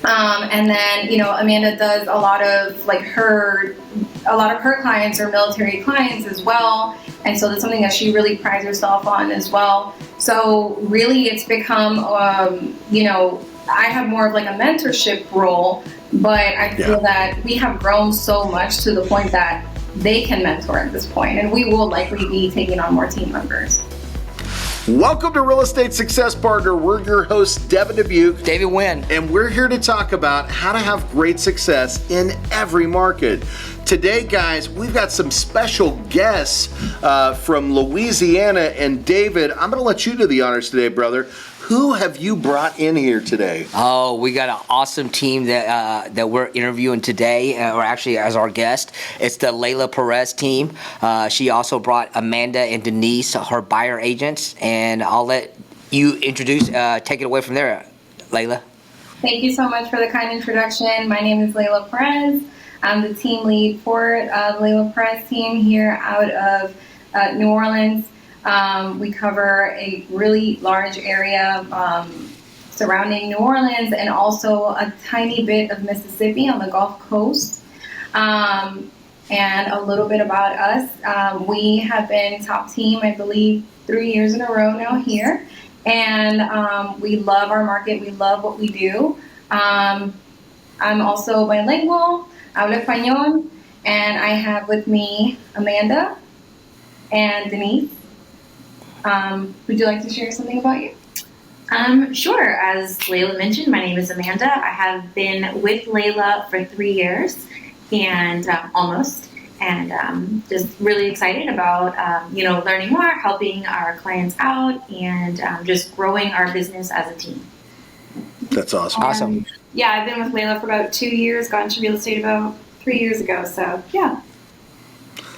And then, Amanda does a lot of her clients are military clients as well. And so that's something that she really prides herself on as well. So really it's become, I have more of like a mentorship role, but I feel that we have grown so much to the point that they can mentor at this point, and we will likely be taking on more team members. Welcome to Real Estate Success Partner. We're your hosts, Devin Dubuque, David Wynn, and we're here to talk about how to have great success in every market. Today, guys, we've got some special guests from Louisiana, and David, I'm going to let you do the honors today, brother. Who have you brought in here today? Oh, we got an awesome team that we're interviewing today, or actually as our guest. It's the Leila Perez team. She also brought Amanda and Denise, her buyer agents, and I'll let you introduce, take it away from there, Leila. Thank you so much for the kind introduction. My name is Leila Perez. I'm the team lead for the Leila Perez team here out of New Orleans. We cover a really large area surrounding New Orleans and also a tiny bit of Mississippi on the Gulf Coast. And a little bit about us. We have been top team, I believe, 3 years in a row now here. And we love our market. We love what we do. I'm also bilingual, hablo español, and I have with me Amanda and Denise. Would you like to share something about you? Sure. As Leila mentioned, my name is Amanda. I have been with Leila for 3 years and almost, and just really excited about learning more, helping our clients out, and just growing our business as a team. That's awesome. Awesome. Yeah, I've been with Leila for about 2 years. Got into real estate about 3 years ago. So yeah.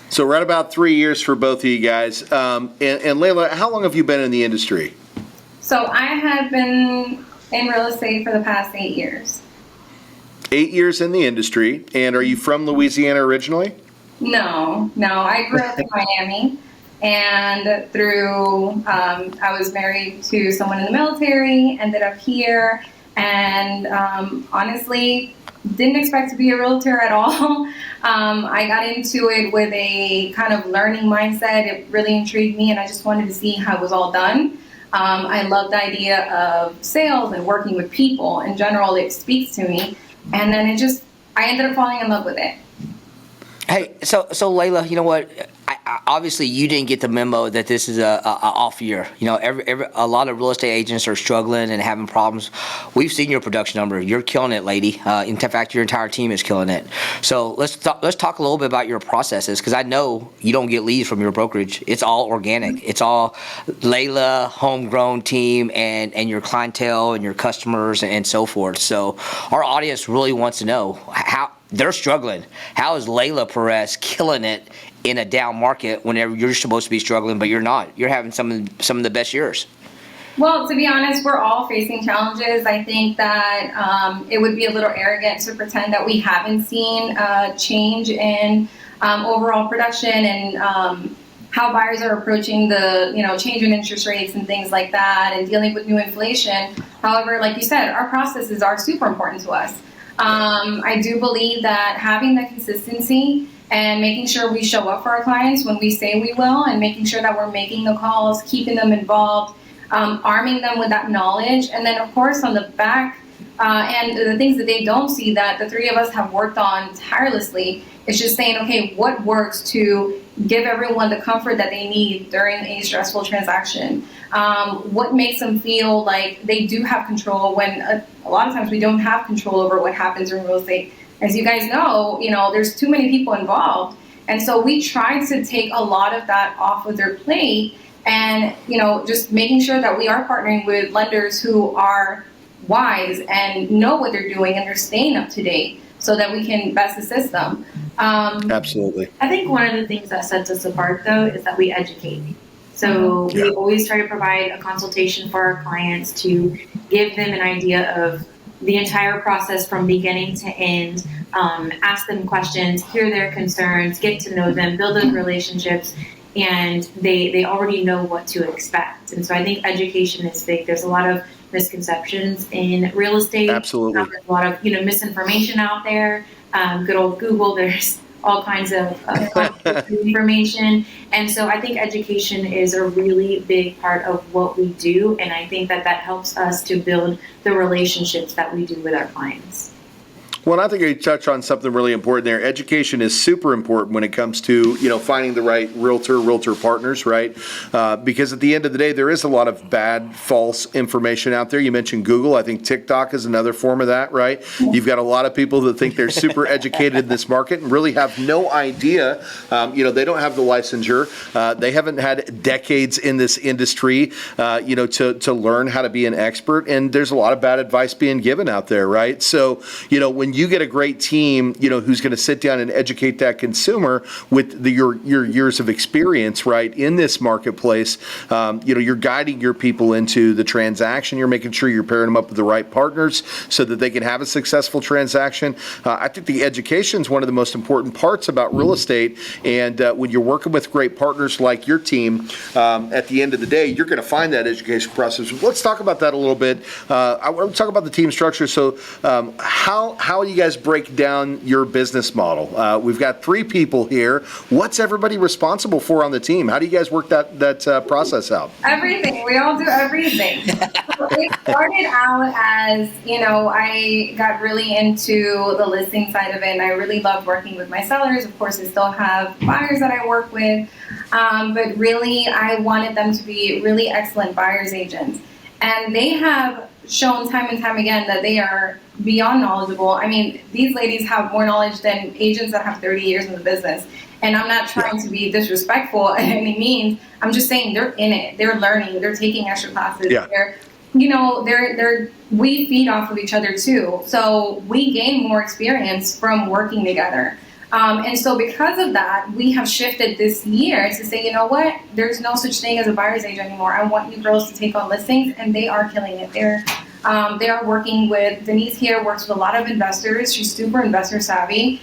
So right about 3 years for both of you guys. And Leila, how long have you been in the industry? So I have been in real estate for the past 8 years. 8 years in the industry. And are you from Louisiana originally? No. I grew up in Miami, and through I was married to someone in the military, ended up here, and honestly didn't expect to be a realtor at all. I got into it with a kind of learning mindset. It really intrigued me, and I just wanted to see how it was all done. I love the idea of sales and working with people in general. It speaks to me, and then I ended up falling in love with it. Hey, so Leila, you know what? Obviously, you didn't get the memo that this is a off year. A lot of real estate agents are struggling and having problems. We've seen your production number. You're killing it, lady. In fact, your entire team is killing it. So let's talk a little bit about your processes, because I know you don't get leads from your brokerage. It's all organic. It's all Leila, homegrown team, and your clientele and your customers and so forth. So our audience really wants to know how they're struggling. How is Leila Perez killing it in a down market whenever you're supposed to be struggling, but you're not? You're having some of the best years. Well, to be honest, we're all facing challenges. I think that it would be a little arrogant to pretend that we haven't seen change in overall production and how buyers are approaching the change in interest rates and things like that, and dealing with new inflation. However, like you said, our processes are super important to us. I do believe that having the consistency and making sure we show up for our clients when we say we will, and making sure that we're making the calls, keeping them involved, arming them with that knowledge. And then, of course, on the back and the things that they don't see that the three of us have worked on tirelessly is just saying, okay, what works to give everyone the comfort that they need during a stressful transaction? What makes them feel like they do have control when a lot of times we don't have control over what happens in real estate. As you guys know, there's too many people involved. And so we try to take a lot of that off of their plate, and, just making sure that we are partnering with lenders who are wise and know what they're doing and they're staying up to date so that we can best assist them. Absolutely. I think one of the things that sets us apart, though, is that we educate. So we always try to provide a consultation for our clients to give them an idea of the entire process from beginning to end, ask them questions, hear their concerns, get to know them, build those relationships, and they already know what to expect. And so I think education is big. There's a lot of misconceptions in real estate. Absolutely. There's a lot of misinformation out there. Good old Google. There's all kinds of information, and so I think education is a really big part of what we do, and I think that helps us to build the relationships that we do with our clients. Well, I think you touch on something really important there. Education is super important when it comes to, finding the right realtor partners, right? Because at the end of the day, there is a lot of bad, false information out there. You mentioned Google. I think TikTok is another form of that, right? You've got a lot of people that think they're super educated in this market and really have no idea. They don't have the licensure. They haven't had decades in this industry, to learn how to be an expert. And there's a lot of bad advice being given out there, right? So, when you get a great team, who's going to sit down and educate that consumer with your years of experience, right, in this marketplace, you're guiding your people into the transaction. You're making sure you're pairing them up with the right partners so that they can have a successful transaction. I think the education is one of the most important parts about real estate. And when you're working with great partners like your team, at the end of the day, you're going to find that education process. Let's talk about that a little bit. I want to talk about the team structure. So how do you guys break down your business model? We've got 3 people here. What's everybody responsible for on the team? How do you guys work that process out? Everything. We all do everything. So it started out as, I got really into the listing side of it, and I really loved working with my sellers. Of course, I still have buyers that I work with, but really I wanted them to be really excellent buyer's agents. And they have shown time and time again that they are beyond knowledgeable. I mean, these ladies have more knowledge than agents that have 30 years in the business. And I'm not trying to be disrespectful at any means. I'm just saying they're in it. They're learning. They're taking extra classes. Yeah. We feed off of each other too. So we gain more experience from working together. And so because of that, we have shifted this year to say, you know what, there's no such thing as a buyer's agent anymore. I want you girls to take on listings, and they are killing it. They are working with, Denise here works with a lot of investors. She's super investor savvy.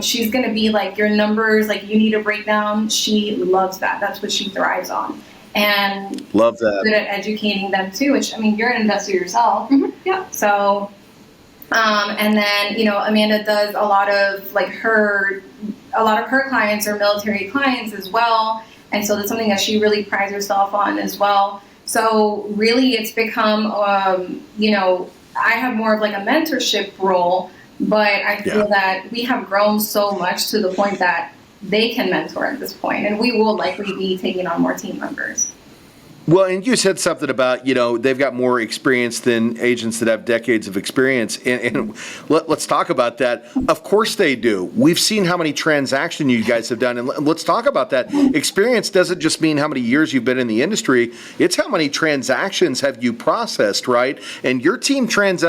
She's going to be like your numbers, like you need a breakdown. She loves that. That's what she thrives on. And love that. Good at educating them too, which, you're an investor yourself. Mm-hmm. Yeah. So, and then, Amanda does a lot of her clients are military clients as well. And so that's something that she really prides herself on as well. So really it's become, I have more of a mentorship role, but I feel that we have grown so much to the point that they can mentor at this point, and we will likely be taking on more team members. Well, and you said something about, they've got more experience than agents that have decades of experience. And let's talk about that. Of course they do. We've seen how many transactions you guys have done. And let's talk about that. Experience doesn't just mean how many years you've been in the industry. It's how many transactions have you processed, right? And your team does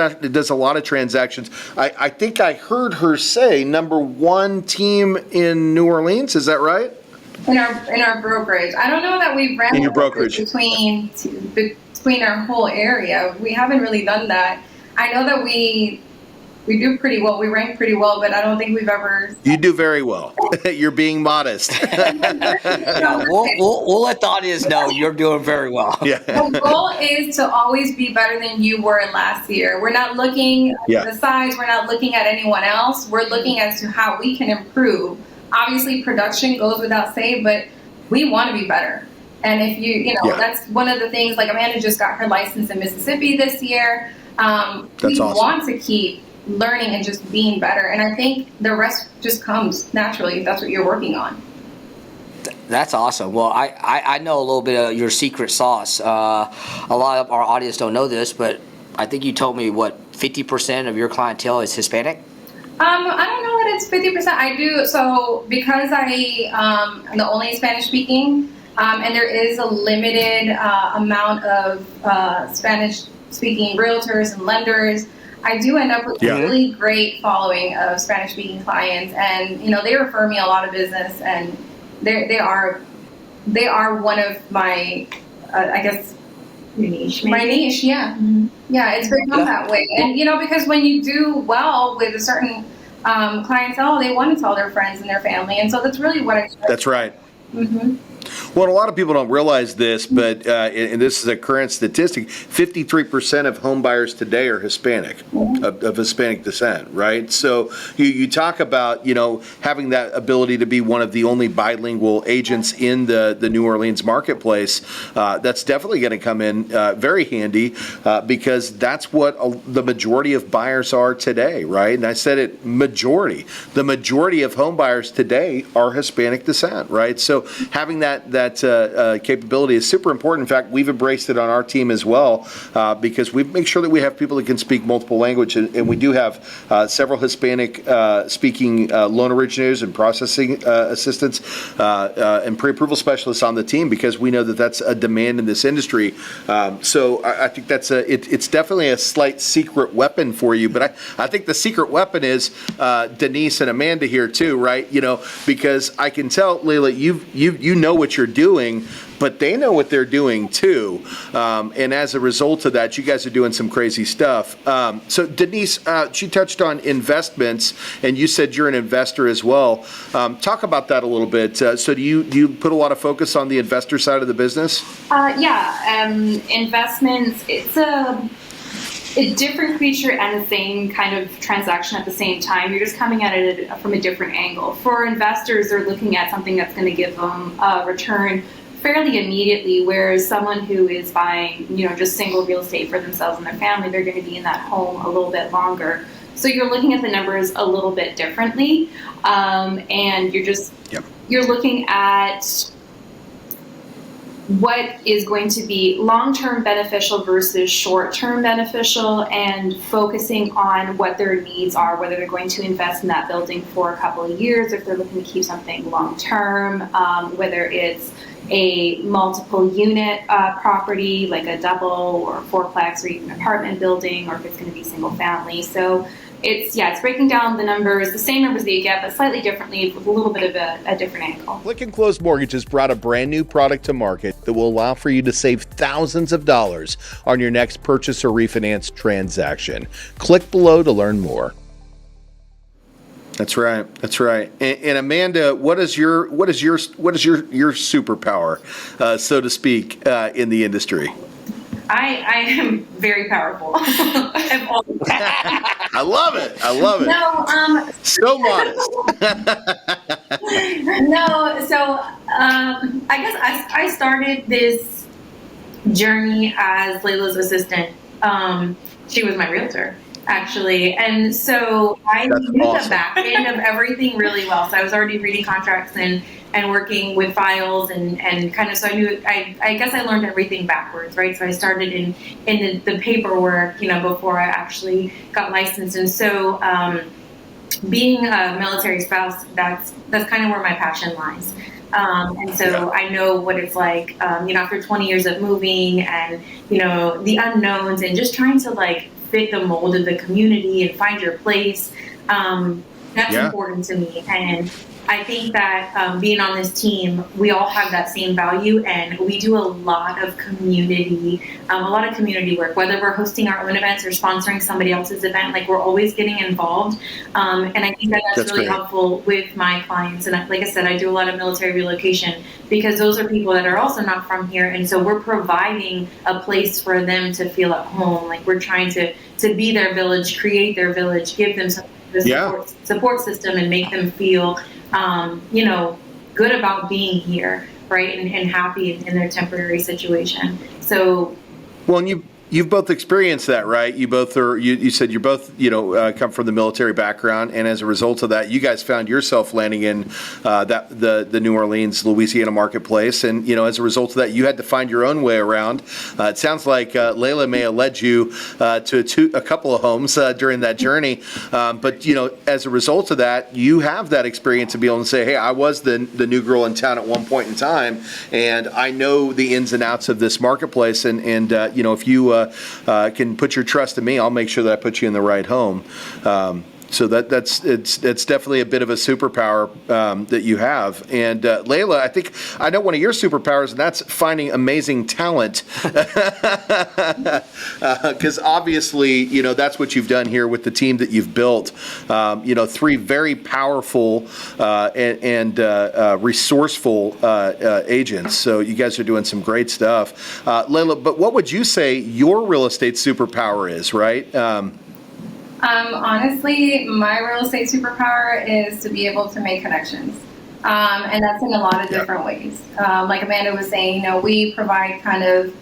a lot of transactions. I think I heard her say #1 team in New Orleans. Is that right? In our brokerage. I don't know that we've ran in your brokerage between our whole area. We haven't really done that. I know that we do pretty well. We rank pretty well, but I don't think we've ever. You do very well. You're being modest. We'll let the audience know you're doing very well. Yeah. The goal is to always be better than you were last year. We're not looking at the size. We're not looking at anyone else. We're looking as to how we can improve. Obviously, production goes without saying, but we want to be better. And if that's one of the things, Amanda just got her license in Mississippi this year. We want to keep learning and just being better. And I think the rest just comes naturally if that's what you're working on. That's awesome. Well, I know a little bit of your secret sauce. A lot of our audience don't know this, but I think you told me, 50% of your clientele is Hispanic? I don't know that it's 50%. I do. So because I am the only Spanish speaking, and there is a limited amount of Spanish speaking realtors and lenders, I do end up with a really great following of Spanish speaking clients, and they refer me a lot of business, and they are one of my I guess my niche, yeah. Mm-hmm. Yeah, it's become that way. And, because when you do well with a certain clientele, they want to tell their friends and their family. And so that's really what I try. That's right. Mm-hmm. Well, a lot of people don't realize this, but and this is a current statistic: 53% of home buyers today are Hispanic, of Hispanic descent, right? So you talk about having that ability to be one of the only bilingual agents in the New Orleans marketplace. That's definitely going to come in very handy because that's what the majority of buyers are today, right? And I said it, majority. The majority of home buyers today are Hispanic descent, right? So having that capability is super important. In fact, we've embraced it on our team as well because we make sure that we have people that can speak multiple languages, and we do have several Hispanic speaking loan originators and processing assistants and pre-approval specialists on the team because we know that that's a demand in this industry. So I think that's it's definitely a slight secret weapon for you, but I think the secret weapon is Denise and Amanda here too, right? Because I can tell, Leila, you know what you're doing, but they know what they're doing too. And as a result of that, you guys are doing some crazy stuff. So Denise, she touched on investments, and you said you're an investor as well. Talk about that a little bit. So do you put a lot of focus on the investor side of the business? Investments, it's a different creature and the same kind of transaction at the same time. You're just coming at it from a different angle. For investors, they're looking at something that's going to give them a return fairly immediately, whereas someone who is buying, just single real estate for themselves and their family, they're going to be in that home a little bit longer. So you're looking at the numbers a little bit differently, and you're looking at what is going to be long-term beneficial versus short-term beneficial, and focusing on what their needs are, whether they're going to invest in that building for a couple of years, if they're looking to keep something long-term, whether it's a multiple unit property like a double or fourplex or even apartment building, or if it's going to be single family. So it's breaking down the numbers, the same numbers that you get, but slightly differently with a little bit of a different angle. Click and Close Mortgages brought a brand new product to market that will allow for you to save thousands of dollars on your next purchase or refinance transaction. Click below to learn more. That's right. That's right. And Amanda, what is your superpower, so to speak, in the industry? I am very powerful. I've always I love it. I love it. No, so modest. No, so I guess I started this journey as Leila's assistant. She was my realtor, actually, and so I knew the back end of everything really well. So I was already reading contracts and working with files and kind of, so I knew, I guess I learned everything backwards, right? So I started in the paperwork, before I actually got licensed. And so being a military spouse, that's kind of where my passion lies. And so I know what it's like, after 20 years of moving and, the unknowns and just trying to fit the mold of the community and find your place. That's important to me. And I think that being on this team, we all have that same value, and we do a lot of community work, whether we're hosting our own events or sponsoring somebody else's event. We're always getting involved. And I think that's really helpful with my clients. And like I said, I do a lot of military relocation because those are people that are also not from here. And so we're providing a place for them to feel at home. We're trying to be their village, create their village, give them the support system and make them feel good about being here, right, and happy in their temporary situation. So, well, and you've both experienced that, right? You both are. You said you both come from the military background, and as a result of that, you guys found yourself landing in the New Orleans, Louisiana marketplace, and as a result of that, you had to find your own way around. It sounds like Leila may have led you to a couple of homes during that journey, but as a result of that, you have that experience to be able to say, "Hey, I was the new girl in town at one point in time, and I know the ins and outs of this marketplace." And if you can put your trust in me, I'll make sure that I put you in the right home. So it's definitely a bit of a superpower that you have. And Leila, I think I know one of your superpowers, and that's finding amazing talent. Because obviously, that's what you've done here with the team that you've built. 3 very powerful and resourceful agents. So you guys are doing some great stuff. Leila, but what would you say your real estate superpower is, right? Honestly, my real estate superpower is to be able to make connections. And that's in a lot of different ways. Like Amanda was saying, we provide kind of,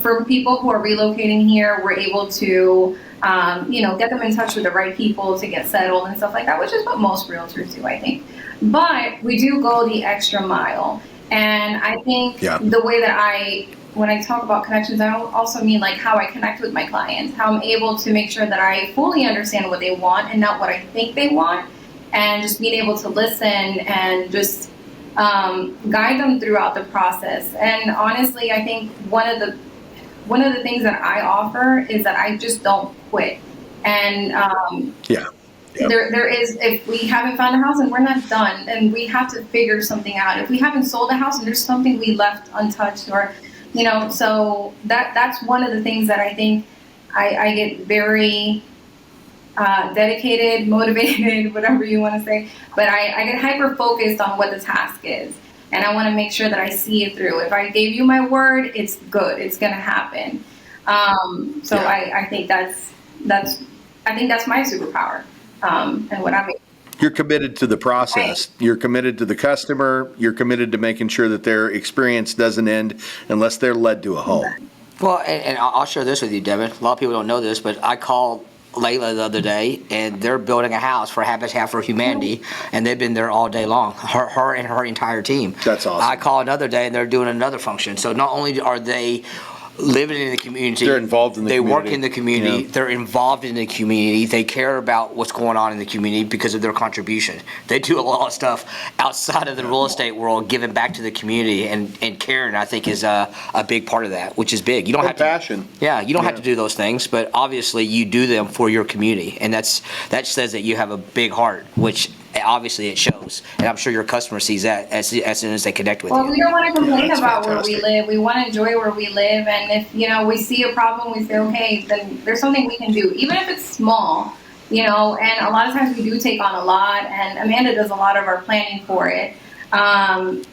for people who are relocating here, we're able to, get them in touch with the right people to get settled and stuff like that, which is what most realtors do, I think. But we do go the extra mile. And I think the way that when I talk about connections, I also mean like how I connect with my clients, how I'm able to make sure that I fully understand what they want and not what I think they want, and just being able to listen and just guide them throughout the process. And honestly, I think one of the things that I offer is that I just don't quit. And there is, if we haven't found a house and we're not done, and we have to figure something out. If we haven't sold a house and there's something we left untouched, or so that's one of the things that I think I get very dedicated, motivated, whatever you want to say. But I get hyper focused on what the task is, and I want to make sure that I see it through. If I gave you my word, it's good. It's going to happen. I think that's my superpower, and what I'm. You're committed to the process. Right. You're committed to the customer. You're committed to making sure that their experience doesn't end unless they're led to a home. Well, and I'll share this with you, Devin. A lot of people don't know this, but I called Leila the other day, and they're building a house for Habitat for Humanity, and they've been there all day long, her and her entire team. That's awesome. I call another day, and they're doing another function. So not only are they living in the community, they're involved in the community. They work in the community. Yeah. They're involved in the community. They care about what's going on in the community because of their contribution. They do a lot of stuff outside of the real estate world, giving back to the community, and caring, I think, is a big part of that, which is big. You don't have to passion. Yeah, you don't have to do those things, but obviously you do them for your community, and that says that you have a big heart, which obviously it shows, and I'm sure your customer sees that as soon as they connect with you. Well, we don't want to complain about where we live. We want to enjoy where we live, and if we see a problem, we say, okay, then there's something we can do, even if it's small. And a lot of times we do take on a lot, and Amanda does a lot of our planning for it.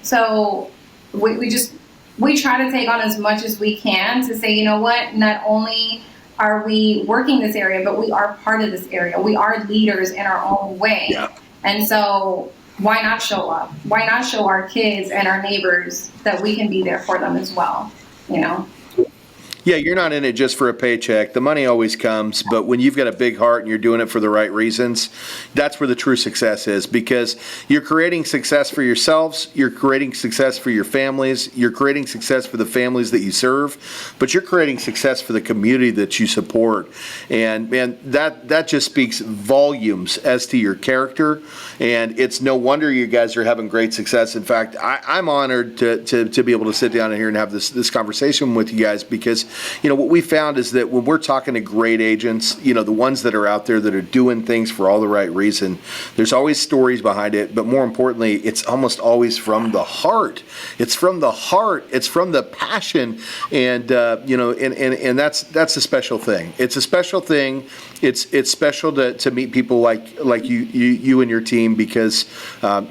So we try to take on as much as we can to say, you know what, not only are we working this area, but we are part of this area. We are leaders in our own way. Yeah. And so why not show up? Why not show our kids and our neighbors that we can be there for them as well, Yeah, you're not in it just for a paycheck. The money always comes, but when you've got a big heart and you're doing it for the right reasons, that's where the true success is, because you're creating success for yourselves, you're creating success for your families, you're creating success for the families that you serve, but you're creating success for the community that you support. And man, that just speaks volumes as to your character, and it's no wonder you guys are having great success. In fact, I'm honored to be able to sit down here and have this conversation with you guys, because what we found is that when we're talking to great agents, the ones that are out there that are doing things for all the right reason, there's always stories behind it, but more importantly, it's almost always from the heart. It's from the heart. It's from the passion, and and that's a special thing. It's a special thing. It's special to meet people like you and your team, because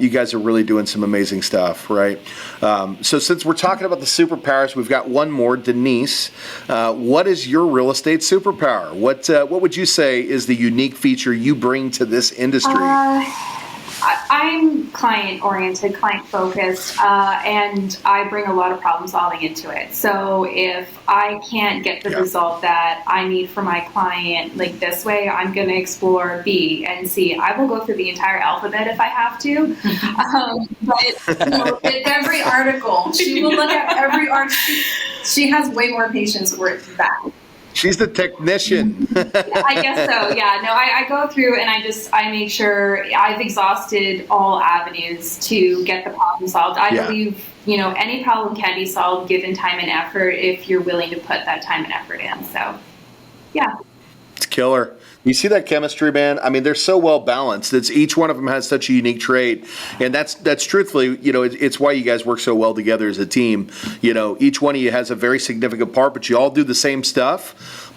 you guys are really doing some amazing stuff, right? So since we're talking about the superpowers, we've got one more, Denise. What is your real estate superpower? What would you say is the unique feature you bring to this industry? I'm client-oriented, client-focused, and I bring a lot of problem-solving into it. So if I can't get the result that I need for my client like this way, I'm going to explore B and C. I will go through the entire alphabet if I have to. But with every article, she will look at every article. She has way more patience with that. She's the technician. I guess so, yeah. No, I go through and I make sure I've exhausted all avenues to get the problem solved. I believe, any problem can be solved given time and effort if you're willing to put that time and effort in. So, yeah. It's killer. You see that chemistry, man? I mean, they're so well balanced. It's each one of them has such a unique trait, and that's truthfully, it's why you guys work so well together as a team. Each one of you has a very significant part, but you all do the same stuff.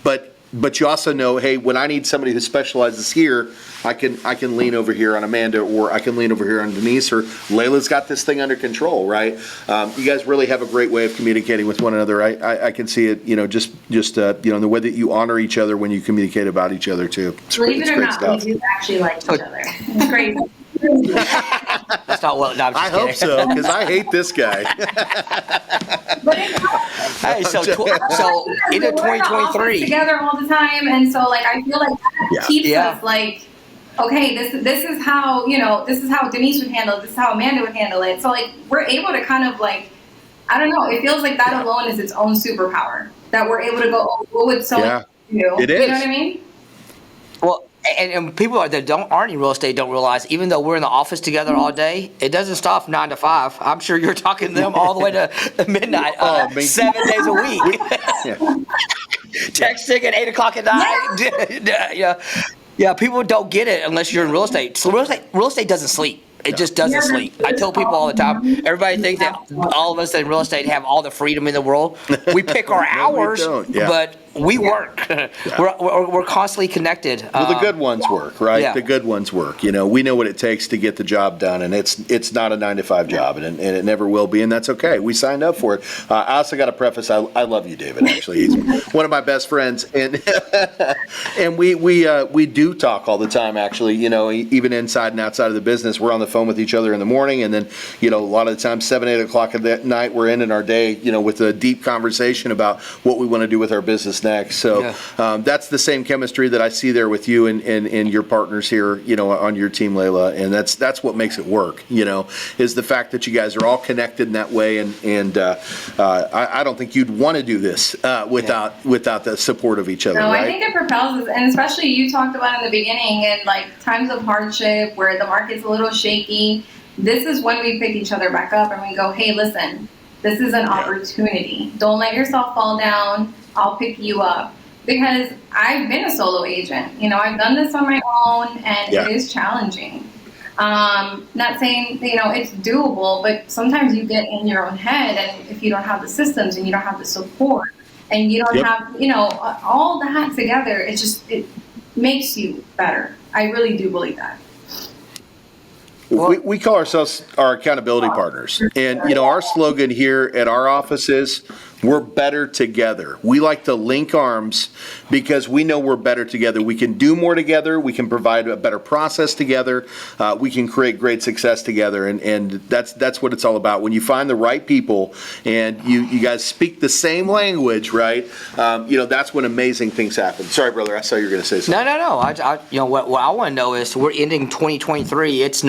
But you also know, hey, when I need somebody who specializes here, I can lean over here on Amanda, or I can lean over here on Denise, or Leila's got this thing under control, right? You guys really have a great way of communicating with one another. I can see it, just the way that you honor each other when you communicate about each other too. Believe it or not, we do actually like each other. It's crazy. That's not well. No, I'm just I hope kidding. so, because I hate this guy. Hey, so into We're in the office 2023. together all the time, and so like I feel like that keeps us like, okay, this is how this is how Denise would handle it. This is how Amanda would handle it. So like we're able to kind of like, I don't know. It feels like that alone is its own superpower, that we're able to go, oh, what would someone do? It is. You know what I mean? Well, and people that aren't in real estate don't realize, even though we're in the office together all day, it doesn't stop 9 to 5. I'm sure you're talking to them all the way to midnight, 7 days a week. Texting at 8 o'clock at night. Yeah, people don't get it unless you're in real estate. So real estate doesn't sleep. It just doesn't sleep. I tell people all the time, everybody thinks that all of us in real estate have all the freedom in the world. We pick our hours, but we work. We're constantly connected. Well, the good ones work, right? Yeah. The good ones work. We know what it takes to get the job done, and it's not a 9-to-5 job, and it never will be, and that's okay. We signed up for it. I also got to preface, I love you, David. Actually, he's one of my best friends, and and we do talk all the time. Actually, even inside and outside of the business, we're on the phone with each other in the morning, and then a lot of the time 7-8 o'clock at that night we're ending our day with a deep conversation about what we want to do with our business next. So that's the same chemistry that I see there with you and your partners here on your team, Leila, and that's what makes it work, is the fact that you guys are all connected in that way, and I don't think you'd want to do this without the support of each other. No, right? I think it propels us, and especially you talked about in the beginning, and like times of hardship where the market's a little shaky. This is when we pick each other back up and we go, hey, listen, this is an opportunity. Don't let yourself fall down. I'll pick you up. Because I've been a solo agent. I've done this on my own, and it is challenging. Not saying, it's doable, but sometimes you get in your own head, and if you don't have the systems and you don't have the support and you don't have, all that together, it makes you better. I really do believe that. We call ourselves our accountability partners. And, our slogan here at our office is, we're better together. We like to link arms because we know we're better together. We can do more together. We can provide a better process together. We can create great success together. And that's what it's all about. When you find the right people and you guys speak the same language, right? That's when amazing things happen. Sorry, brother. I saw you were going to say something. No. What I want to know is, we're ending 2023. Is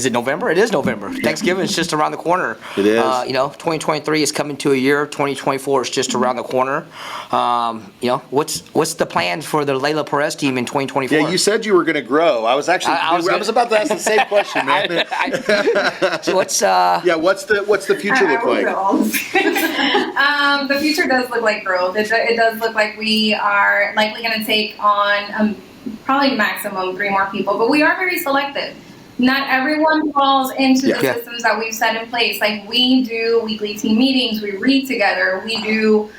it November? It is November. Thanksgiving's just around the corner. It is. 2023 is coming to a year. 2024 is just around the corner. What's the plan for the Leila Perez team in 2024? Yeah, you said you were going to grow. I was about to ask the same question, man. So what's the future look like? The future does look like growth. It does look like we are likely going to take on probably maximum 3 more people, but we are very selective. Not everyone falls into the systems that we've set in place. Like, we do weekly team meetings, we read together, we do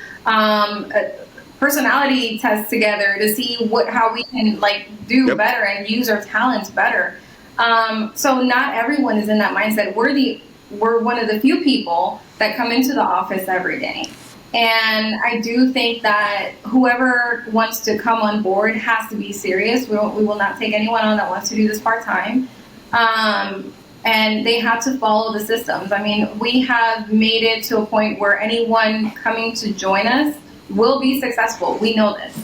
personality tests together to see how we can do better and use our talents better. So not everyone is in that mindset. We're one of the few people that come into the office every day. And I do think that whoever wants to come on board has to be serious. We will not take anyone on that wants to do this part-time. And they have to follow the systems. I mean, we have made it to a point where anyone coming to join us will be successful. We know this.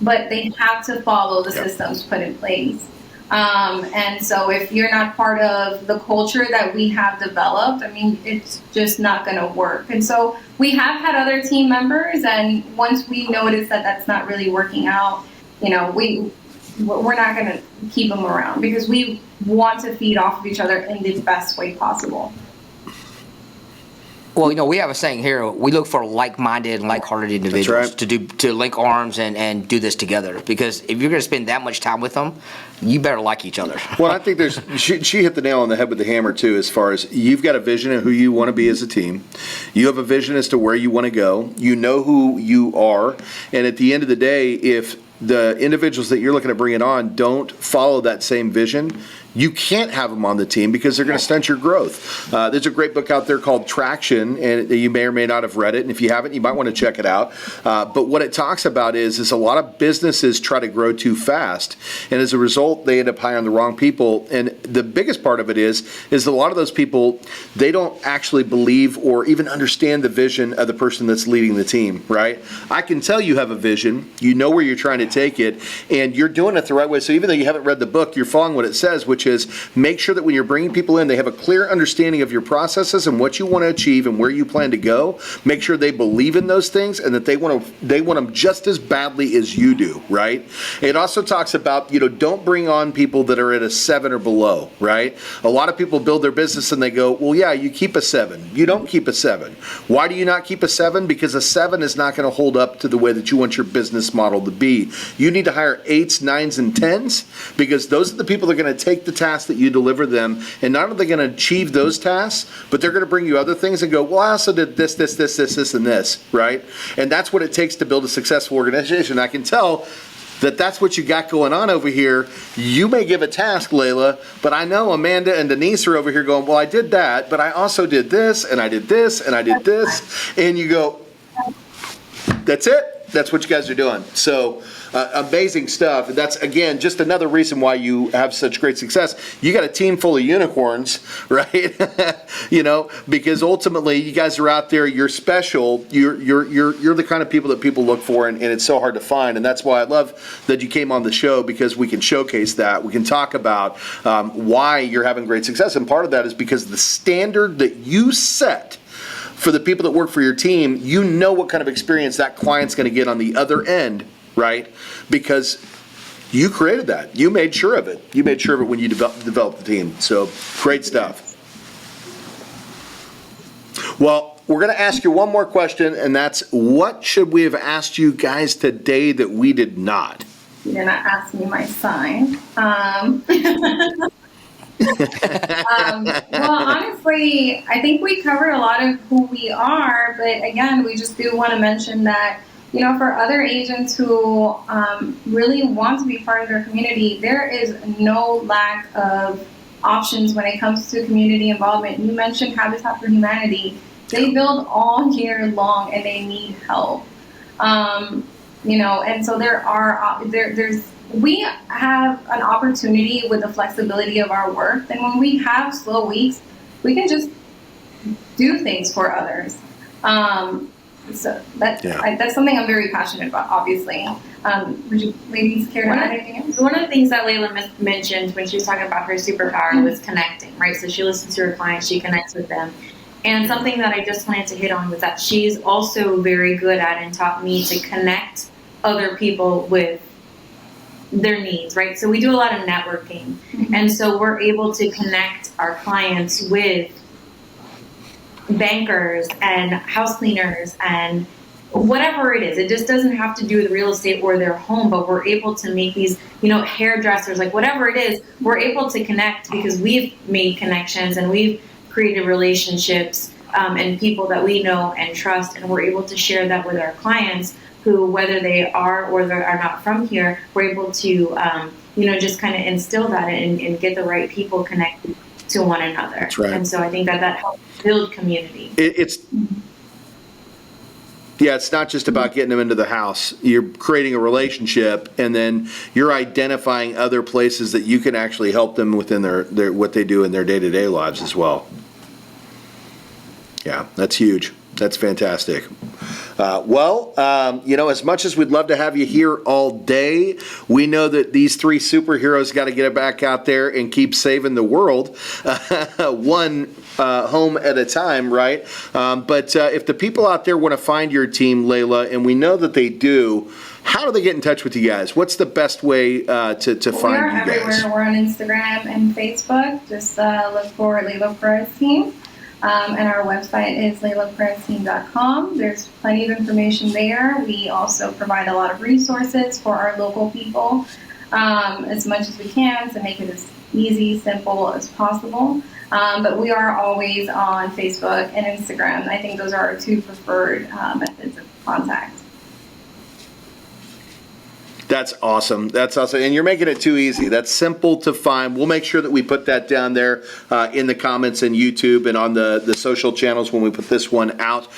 But they have to follow the systems put in place. And so if you're not part of the culture that we have developed, I mean, it's just not going to work. And so we have had other team members, and once we notice that that's not really working out, we're not going to keep them around, because we want to feed off of each other in the best way possible. Well, we have a saying here. We look for like-minded and like-hearted individuals right. to link arms and do this together. Because if you're going to spend that much time with them, you better like each other. Well, I think she hit the nail on the head with the hammer too, as far as you've got a vision of who you want to be as a team. You have a vision as to where you want to go. You know who you are. And at the end of the day, if the individuals that you're looking at bringing on don't follow that same vision, you can't have them on the team because they're going to stunt your growth. There's a great book out there called Traction, and you may or may not have read it. And if you haven't, you might want to check it out. But what it talks about is a lot of businesses try to grow too fast, and as a result, they end up hiring the wrong people. And the biggest part of it is a lot of those people, they don't actually believe or even understand the vision of the person that's leading the team, right? I can tell you have a vision, you know where you're trying to take it, and you're doing it the right way. So even though you haven't read the book, you're following what it says, which is make sure that when you're bringing people in, they have a clear understanding of your processes and what you want to achieve and where you plan to go. Make sure they believe in those things and that they want them just as badly as you do, right? It also talks about, don't bring on people that are at a 7 or below, right? A lot of people build their business and they go, well, yeah, you keep a 7. You don't keep a 7. Why do you not keep a 7? Because a 7 is not going to hold up to the way that you want your business model to be. You need to hire 8s, 9s, and 10s because those are the people that are going to take the tasks that you deliver them, and not only are they going to achieve those tasks, but they're going to bring you other things and go, well, I also did this, and this, right? And that's what it takes to build a successful organization. I can tell that that's what you got going on over here. You may give a task, Leila, but I know Amanda and Denise are over here going, well, I did that, but I also did this, and I did this, and I did this, and you go, that's it. That's what you guys are doing. So amazing stuff. That's, again, just another reason why you have such great success. You got a team full of unicorns, right? Because ultimately you guys are out there, you're special, you're the kind of people that people look for, and it's so hard to find. And that's why I love that you came on the show, because we can showcase that. We can talk about why you're having great success. And part of that is because the standard that you set for the people that work for your team, you know what kind of experience that client's going to get on the other end, right? Because you created that. You made sure of it. You made sure of it when you developed the team. So great stuff. Well, we're going to ask you one more question, and that's, what should we have asked you guys today that we did not? You're not asking me my sign. Well, honestly, I think we covered a lot of who we are, but again, we just do want to mention that, for other agents who really want to be part of their community, there is no lack of options when it comes to community involvement. You mentioned Habitat for Humanity. They build all year long and they need help. And so we have an opportunity with the flexibility of our work. And when we have slow weeks, we can just do things for others. So that's something I'm very passionate about, obviously. Would you ladies care to add anything else? One of the things that Leila mentioned when she was talking about her superpower was connecting, right? So she listens to her clients, she connects with them. And something that I just wanted to hit on was that she's also very good at and taught me to connect other people with their needs, right? So we do a lot of networking. Mm-hmm. And so we're able to connect our clients with bankers and house cleaners and whatever it is. It just doesn't have to do with real estate or their home, but we're able to make these, hairdressers, like whatever it is, we're able to connect because we've made connections and we've created relationships and people that we know and trust, and we're able to share that with our clients who, whether they are or they are not from here, we're able to, just kind of instill that and get the right people connected to one another. That's right. And so I think that helps build community. It's not just about getting them into the house. You're creating a relationship, and then you're identifying other places that you can actually help them within their what they do in their day-to-day lives as well. Yeah, that's huge. That's fantastic. As much as we'd love to have you here all day, we know that these three superheroes got to get back out there and keep saving the world, one home at a time, right? But if the people out there want to find your team, Leila, and we know that they do, how do they get in touch with you guys? What's the best way to find you guys? We're everywhere. We're on Instagram and Facebook. Just look for Leila Perez Team. And our website is leilaperezteam.com. There's plenty of information there. We also provide a lot of resources for our local people as much as we can to make it as easy, simple as possible. But we are always on Facebook and Instagram. I think those are our two preferred methods of contact. That's awesome. That's awesome. And you're making it too easy. That's simple to find. We'll make sure that we put that down there in the comments in YouTube and on the social channels when we put this one out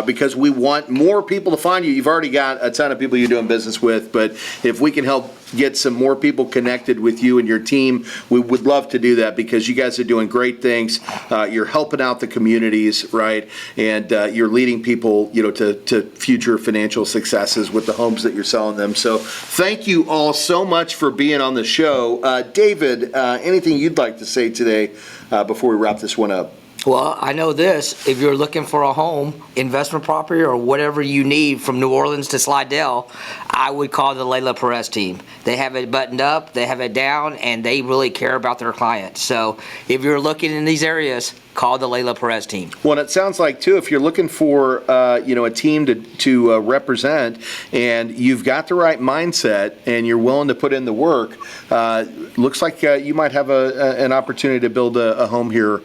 because we want more people to find you. You've already got a ton of people you're doing business with, but if we can help get some more people connected with you and your team, we would love to do that because you guys are doing great things. You're helping out the communities, right? And you're leading people, to future financial successes with the homes that you're selling them. So thank you all so much for being on the show. David, anything you'd like to say today before we wrap this one up? Well, I know this. If you're looking for a home, investment property, or whatever you need from New Orleans to Slidell, I would call the Leila Perez team. They have it buttoned up, they have it down, and they really care about their clients. So if you're looking in these areas, call the Leila Perez team. Well, it sounds like, too, if you're looking for, a team to represent and you've got the right mindset and you're willing to put in the work, looks like you might have an opportunity to build a home here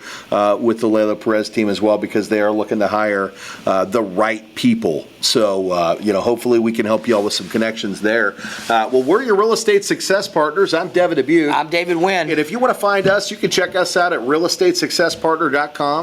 with the Leila Perez team as well because they are looking to hire the right people. So, hopefully we can help you all with some connections there. Well, we're your real estate success partners. I'm Devin Dubuque. I'm David Wynn. And if you want to find us, you can check us out at realestatesuccesspartner.com.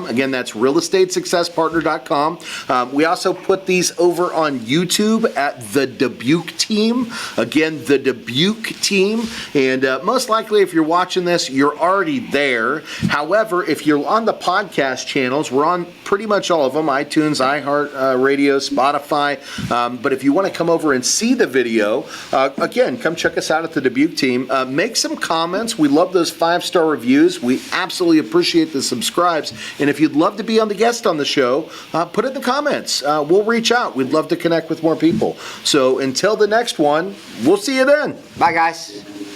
Again, that's realestatesuccesspartner.com. We also put these over on YouTube at the Dubuque Team. Again, the Dubuque Team. And most likely, if you're watching this, you're already there. However, if you're on the podcast channels, we're on pretty much all of them, iTunes, iHeartRadio, Spotify. But if you want to come over and see the video, again, come check us out at the Dubuque Team. Make some comments. We love those 5-star reviews. We absolutely appreciate the subscribes. And if you'd love to be on the guest on the show, put it in the comments. We'll reach out. We'd love to connect with more people. So until the next one, we'll see you then. Bye, guys.